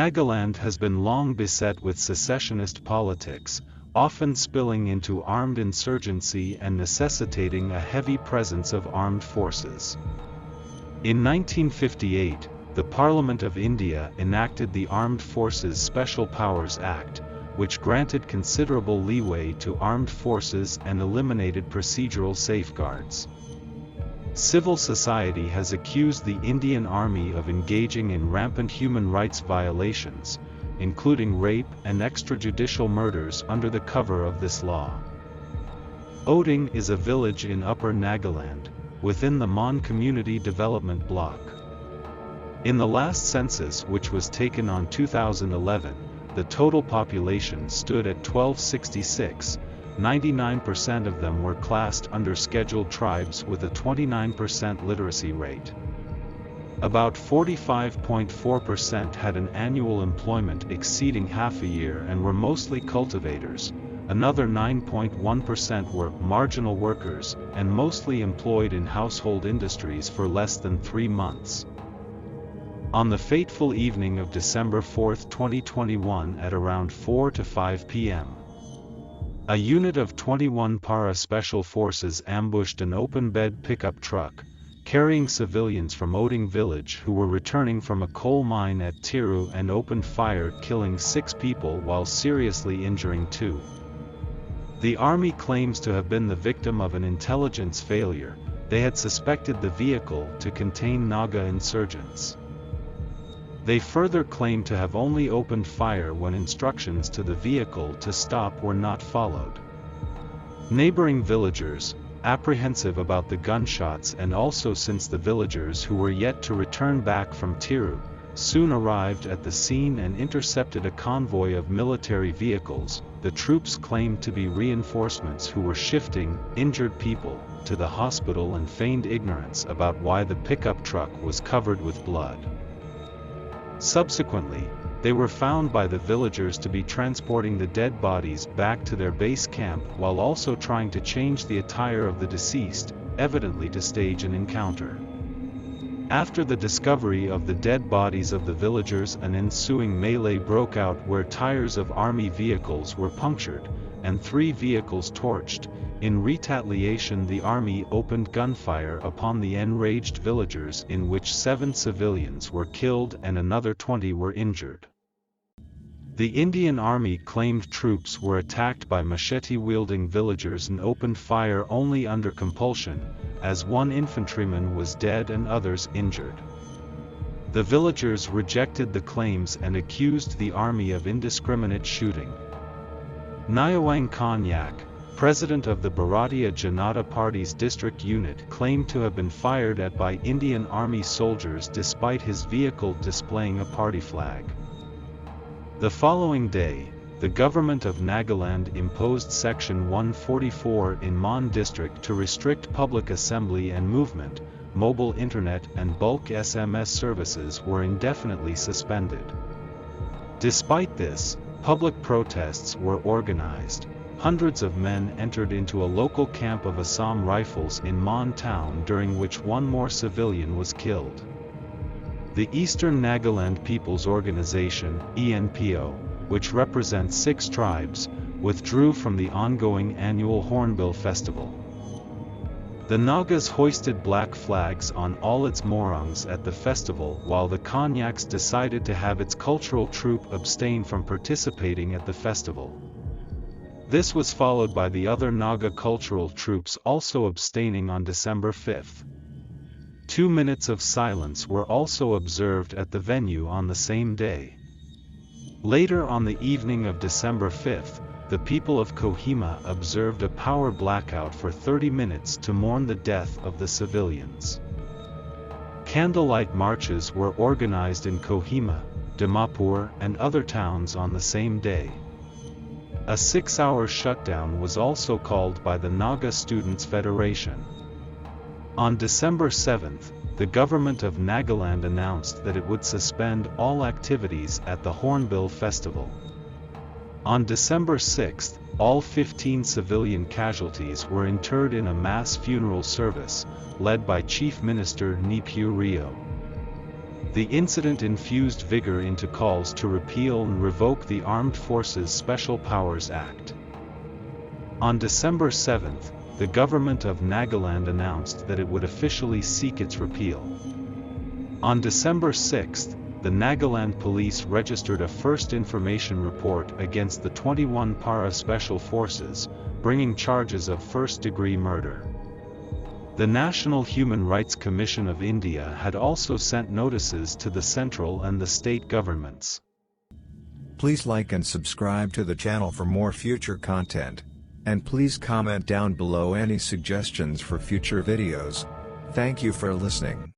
Nagaland has been long beset with secessionist politics, often spilling into armed insurgency and necessitating a heavy presence of armed forces. In 1958, the Parliament of India enacted the Armed Forces Special Powers Act, which granted considerable leeway to armed forces and eliminated procedural safeguards. Civil society has accused the Indian Army of engaging in rampant human rights violations, including rape and extrajudicial murders under the cover of this law. Oting is a village in Upper Nagaland, within the Mon Community Development Block. In the last census, which was taken on 2011, the total population stood at 1266. 99% of them were classed under scheduled tribes with a 29% literacy rate. About 45.4% had an annual employment exceeding half a year and were mostly cultivators. Another 9.1% were marginal workers and mostly employed in household industries for less than 3 months. On the fateful evening of December 4, 2021 at around 4 to 5 p.m., a unit of 21 Para Special Forces ambushed an open-bed pickup truck, carrying civilians from Oting village who were returning from a coal mine at Tiru and opened fire, killing 6 people while seriously injuring 2. The army claims to have been the victim of an intelligence failure. They had suspected the vehicle to contain Naga insurgents. They further claim to have only opened fire when instructions to the vehicle to stop were not followed. Neighboring villagers, apprehensive about the gunshots and also since the villagers who were yet to return back from Tiru, soon arrived at the scene and intercepted a convoy of military vehicles. The troops claimed to be reinforcements who were shifting injured people to the hospital and feigned ignorance about why the pickup truck was covered with blood. Subsequently, they were found by the villagers to be transporting the dead bodies back to their base camp while also trying to change the attire of the deceased, evidently to stage an encounter. After the discovery of the dead bodies of the villagers, an ensuing melee broke out where tires of army vehicles were punctured, and 3 vehicles torched. In retaliation, the army opened gunfire upon the enraged villagers, in which 7 civilians were killed and another 20 were injured. The Indian Army claimed troops were attacked by machete-wielding villagers and opened fire only under compulsion, as 1 infantryman was dead and others injured. The villagers rejected the claims and accused the army of indiscriminate shooting. Nyawang Konyak, president of the Bharatiya Janata Party's district unit, claimed to have been fired at by Indian Army soldiers despite his vehicle displaying a party flag. The following day, the government of Nagaland imposed Section 144 in Mon district to restrict public assembly and movement. Mobile internet and bulk SMS services were indefinitely suspended. Despite this, public protests were organized. Hundreds of men entered into a local camp of Assam Rifles in Mon town, during which 1 more civilian was killed. The Eastern Nagaland People's Organization, ENPO, which represents 6 tribes, withdrew from the ongoing annual Hornbill Festival. The Nagas hoisted black flags on all its morangs at the festival, while the Konyaks decided to have its cultural troupe abstain from participating at the festival. This was followed by the other Naga cultural troops also abstaining on December 5. 2 minutes of silence were also observed at the venue on the same day. Later on the evening of December 5, the people of Kohima observed a power blackout for 30 minutes to mourn the death of the civilians. Candlelight marches were organized in Kohima, Dimapur, and other towns on the same day. A 6-hour shutdown was also called by the Naga Students' Federation. On December 7, the government of Nagaland announced that it would suspend all activities at the Hornbill Festival. On December 6, all 15 civilian casualties were interred in a mass funeral service, led by Chief Minister Neiphiu Rio. The incident infused vigor into calls to repeal and revoke the Armed Forces Special Powers Act. On December 7, the government of Nagaland announced that it would officially seek its repeal. On December 6, the Nagaland police registered a first information report against the 21 Para Special Forces, bringing charges of first-degree murder. The National Human Rights Commission of India had also sent notices to the central and the state governments. Please like and subscribe to the channel for more future content. And please comment down below any suggestions for future videos. Thank you for listening.